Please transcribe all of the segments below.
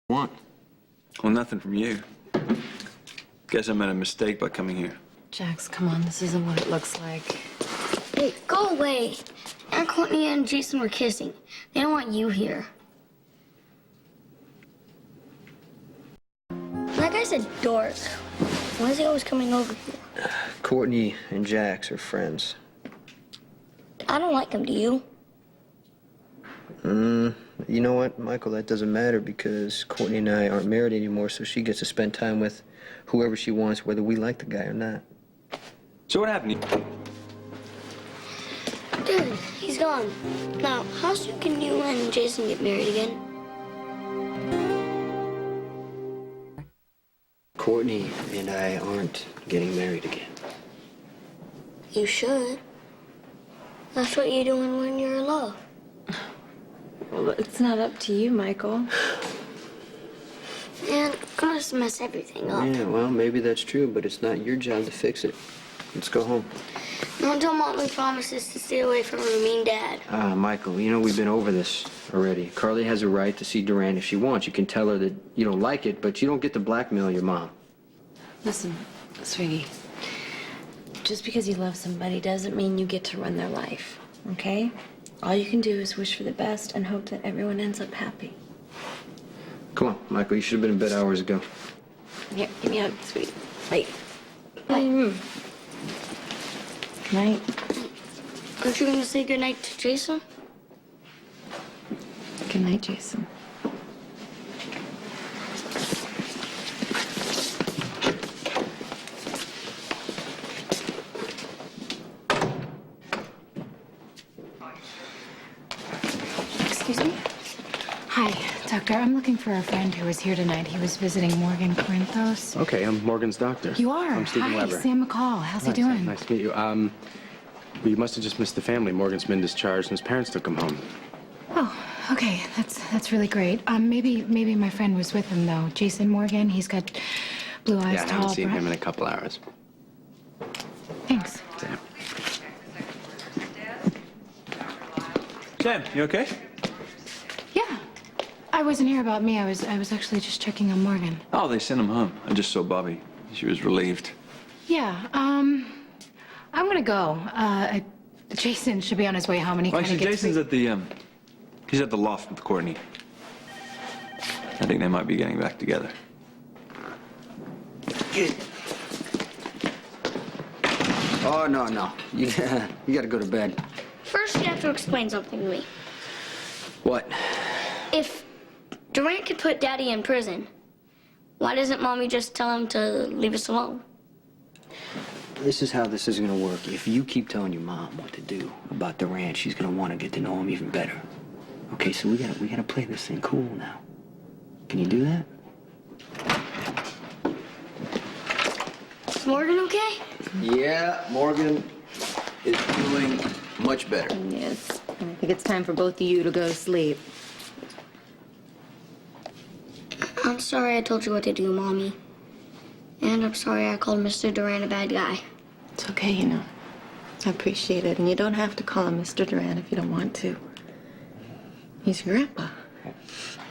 Want? Well, nothing from you. Guess I made a mistake by coming here. Jax, come on, this isn't what it looks like. Hey, go away. Aunt Courtney and Jason were kissing. They don't want you here. That guy's a dork. Why is he always coming over here? Courtney and Jax are friends. I don't like him, do you? You know what, Michael, that doesn't matter because Courtney and I aren't married anymore, so she gets to spend time with whoever she wants, whether we like the guy or not. So what happened? Dude, he's gone. Now, how soon can you and Jason get married again? Courtney and I aren't getting married again. You should. That's what you're doing when you're in love. Well, it's not up to you, Michael. Man, gonna just mess everything up. Yeah, well, maybe that's true, but it's not your job to fix it. Let's go home. Don't tell Mom we promises to stay away from her mean dad. Michael, you know we've been over this already. Carly has a right to see Duran if she wants. You can tell her that you don't like it, but you don't get to blackmail your mom. Listen, sweetie, just because you love somebody doesn't mean you get to run their life, okay? All you can do is wish for the best and hope that everyone ends up happy. Come on, Michael, you should have been in bed hours ago. Here, give me a hug, sweetie. Wait. Good night. Aren't you gonna say goodnight to Jason? Good night, Jason. Excuse me? Hi, Doctor. I'm looking for a friend who was here tonight. He was visiting Morgan Corinthos. Okay, I'm Morgan's doctor. You are? I'm Stephen Hi, Weber. Sam McCall. How's he doing? Nice to meet you. Well, you must have just missed the family. Morgan's been discharged and his parents took him home. Oh, okay. That's really great. Maybe my friend was with him though. Jason Morgan. He's got blue eyes, Yeah, I tall. haven't seen him in a couple hours. Thanks. Sam. Sam, you okay? Yeah. I wasn't here about me. I was actually just checking on Morgan. Oh, they sent him home. I just saw Bobby. She was relieved. Yeah. I'm gonna go. Jason should be on his way home, and he Well, kind of actually, gets. Jason's at the, he's at the loft with Courtney. I think they might be getting back together. Oh, no. You gotta go to bed. First, you have to explain something to me. What? If Durant could put Daddy in prison, why doesn't Mommy just tell him to leave us alone? This is how this is gonna work. If you keep telling your mom what to do about Duran, she's gonna want to get to know him even better. Okay, so we gotta play this thing cool now. Can you do that? Is Morgan okay? Yeah, Morgan is doing much better. Yes. I think it's time for both of you to go to sleep. I'm sorry I told you what to do, Mommy. And I'm sorry I called Mr. Durant a bad guy. It's okay, you know. I appreciate it. And you don't have to call him Mr. Durant if you don't want to. He's your grandpa.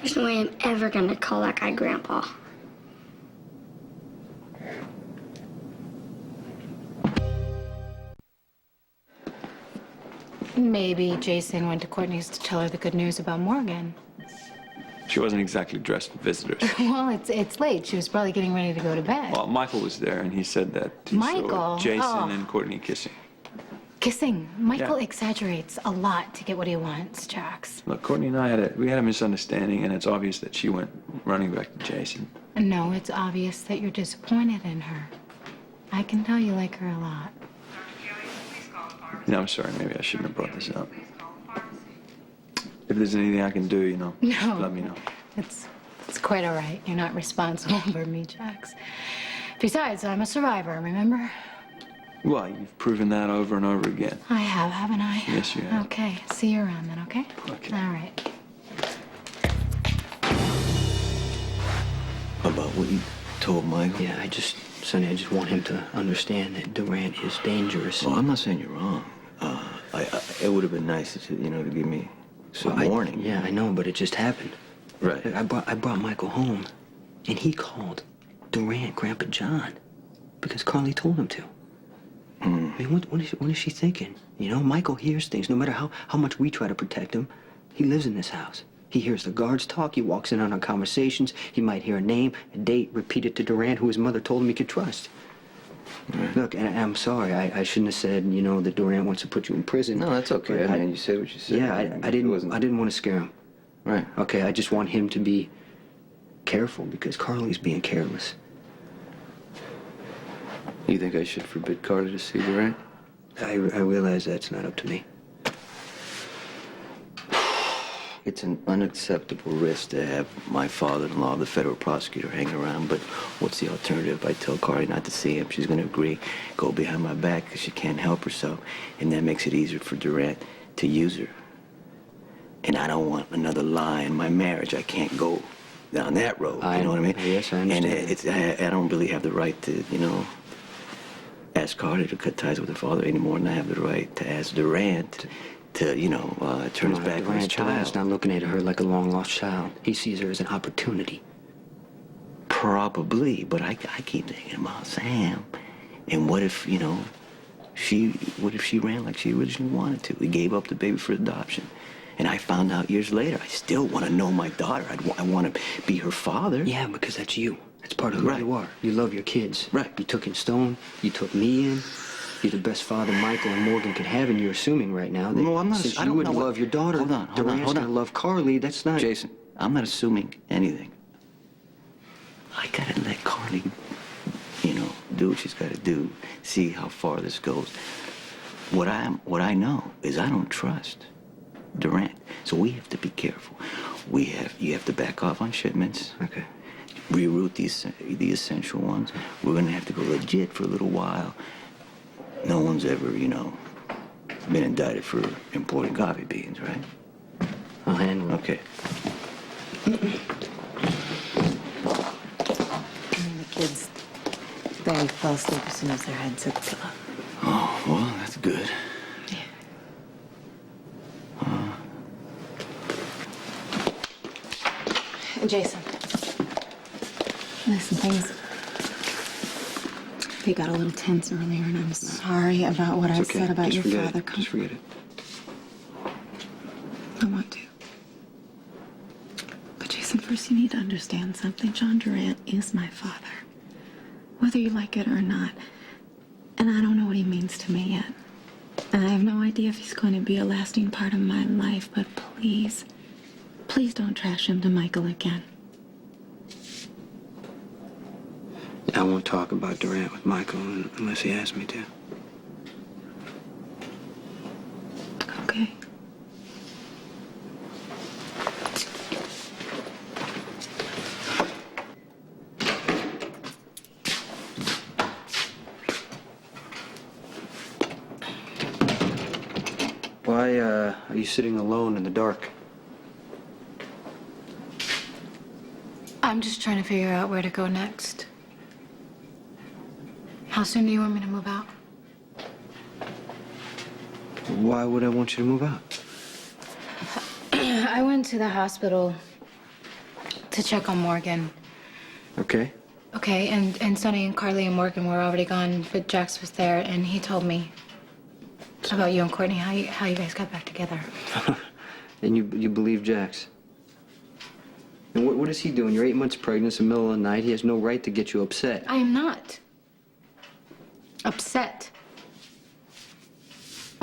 There's no way I'm ever gonna call that guy Grandpa. Maybe Jason went to Courtney's to tell her the good news about Morgan. She wasn't exactly dressed for visitors. Well, it's late. She was probably getting ready to go to bed. Well, Michael was there, and he said that he saw Michael? Jason Oh. and Courtney kissing. Kissing. Michael Yeah. exaggerates a lot to get what he wants, Jax. Look, Courtney and I had a misunderstanding, and it's obvious that she went running back to Jason. No, it's obvious that you're disappointed in her. I can tell you like her a lot. You know, I'm sorry. Maybe I shouldn't have brought this up. If there's anything I can do, you know, No. let me know. It's quite all right. You're not responsible for me, Jax. Besides, I'm a survivor, remember? Well, you've proven that over and over again. I have, haven't I? Yes, you have. Okay, see you around then, okay? Okay. All right. About what you told Michael? Yeah, Sonny, I just want him to understand that Durant is dangerous. Well, I'm not saying you're wrong. It would have been nice to give me some warning. Yeah, I know, but it just happened. Right. I brought Michael home, and he called Durant Grandpa John because Carly told him to. I mean, what is she thinking? You know, Michael hears things. No matter how much we try to protect him, he lives in this house. He hears the guards talk. He walks in on our conversations. He might hear a name, a date, repeat it to Durant, who his mother told him he could trust. Look, and I'm sorry. I shouldn't have said, you know, that Durant wants to put you in prison. No, that's okay. I mean, you said what you said. Yeah, I didn't want to scare him. Right. Okay, I just want him to be careful because Carly's being careless. You think I should forbid Carly to see Durant? I realize that's not up to me. It's an unacceptable risk to have my father-in-law, the federal prosecutor, hang around, but what's the alternative? I tell Carly not to see him. She's going to agree, go behind my back because she can't help herself, and that makes it easier for Durant to use her. And I don't want another lie in my marriage. I can't go down that road. You know what I mean? Yes, I understand. And I don't really have the right to, you know, ask Carly to cut ties with her father any more than I have the right to ask Durant to, you know, turn his back on his Durant's child. not looking at her like a long-lost child. He sees her as an opportunity. Probably, but I keep thinking about Sam. And what if, you know, what if she ran like she originally wanted to? We gave up the baby for adoption. And I found out years later, I still want to know my daughter. I want to be her father. Yeah, because that's you. That's part of who Right. you are. You love your kids. Right. You took in Stone. You took me in. You're the best father Michael and Morgan could have, and you're assuming right now that No, I'm not. since I you don't would know what- love your daughter, Hold on, Durant's gonna love Carly. That's not... Jason, I'm not assuming anything. I gotta let Carly, you know, do what she's gotta do, see how far this goes. What I know is I don't trust Durant, so we have to be careful. You have to back off on shipments. Okay. Reroute the essential ones. We're gonna have to go legit for a little while. No one's ever, you know, been indicted for importing coffee beans, right? I'll handle it. Okay. The kids, they fell asleep as soon as their heads hit the pillow. Oh, well, that's good. Jason. Listen, things... They got a little tense earlier, and I'm sorry about what I It's okay. said about Just your forget father. it. Just forget it. I want to. But Jason, first you need to understand something. John Durant is my father. Whether you like it or not. And I don't know what he means to me yet. And I have no idea if he's going to be a lasting part of my life, but please, please don't trash him to Michael again. I won't talk about Durant with Michael unless he asks me to. Okay. Why, are you sitting alone in the dark? I'm just trying to figure out where to go next. How soon do you want me to move out? Why would I want you to move out? I went to the hospital to check on Morgan. Okay. Okay, and Sonny and Carly and Morgan were already gone, but Jax was there, and he told me about you and Courtney, how you guys got back together. And you believe Jax? And what is he doing? You're 8 months pregnant. It's the middle of the night. He has no right to get you upset. I am not upset.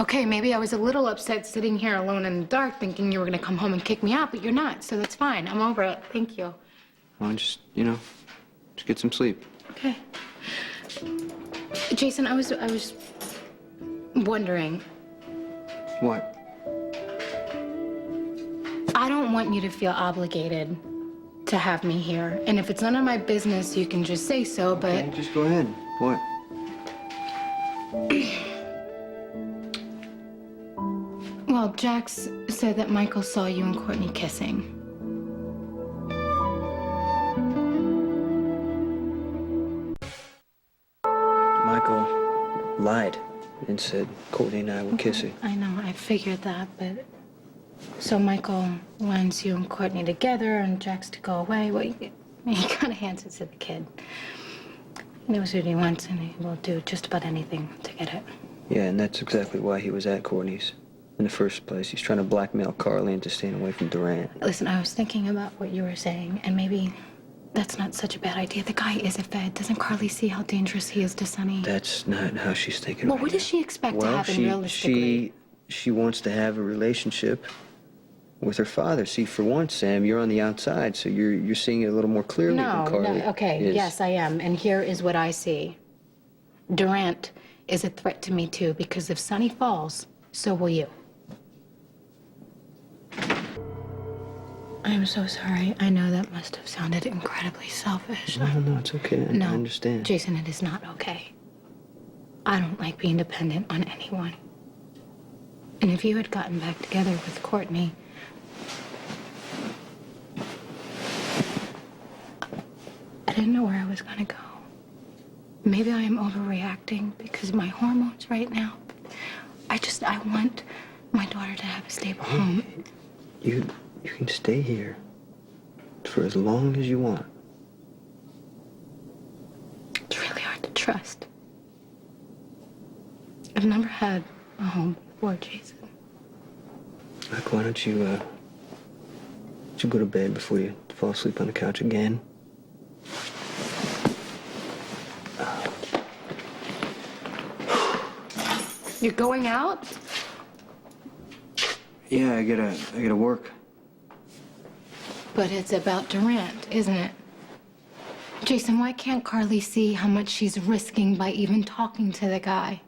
Okay, maybe I was a little upset sitting here alone in the dark thinking you were gonna come home and kick me out, but you're not, so that's fine. I'm over it. Thank you. Well, just get some sleep. Okay. Jason, I was wondering, What? I don't want you to feel obligated to have me here. And if it's none of my business, you can just say so, but... Okay, just go ahead. What? Well, Jax said that Michael saw you and Courtney kissing. Michael lied and said Courtney and I were kissing. I know, I figured that, but So Michael wants you and Courtney together and Jack's to go away. Well, he kind of hands it to the kid. He knows what he wants and he will do just about anything to get it. Yeah, and that's exactly why he was at Courtney's in the first place. He's trying to blackmail Carly into staying away from Durant. Listen, I was thinking about what you were saying, and maybe that's not such a bad idea. The guy is a Fed. Doesn't Carly see how dangerous he is to Sonny? That's not how she's thinking. Well, right what does now. she expect to Well, happen she, realistically? she wants to have a relationship with her father. See, for once, Sam, you're on the outside, so you're seeing it a little more clearly than Carly Okay, is. yes, I am. And here is what I see. Durant is a threat to me, too, because if Sonny falls, so will you. I'm so sorry. I know that must have sounded incredibly selfish. No, it's okay. No, I understand. Jason, it is not okay. I don't like being dependent on anyone. And if you had gotten back together with Courtney, I didn't know where I was gonna go. Maybe I am overreacting because of my hormones right now. I want my daughter to have a stable home. You can stay here for as long as you want. It's really hard to trust. I've never had a home before, Jason. Like, why don't you go to bed before you fall asleep on the couch again? You're going out? Yeah, I gotta work. But it's about Durant, isn't it? Jason, why can't Carly see how much she's risking by even talking to the guy?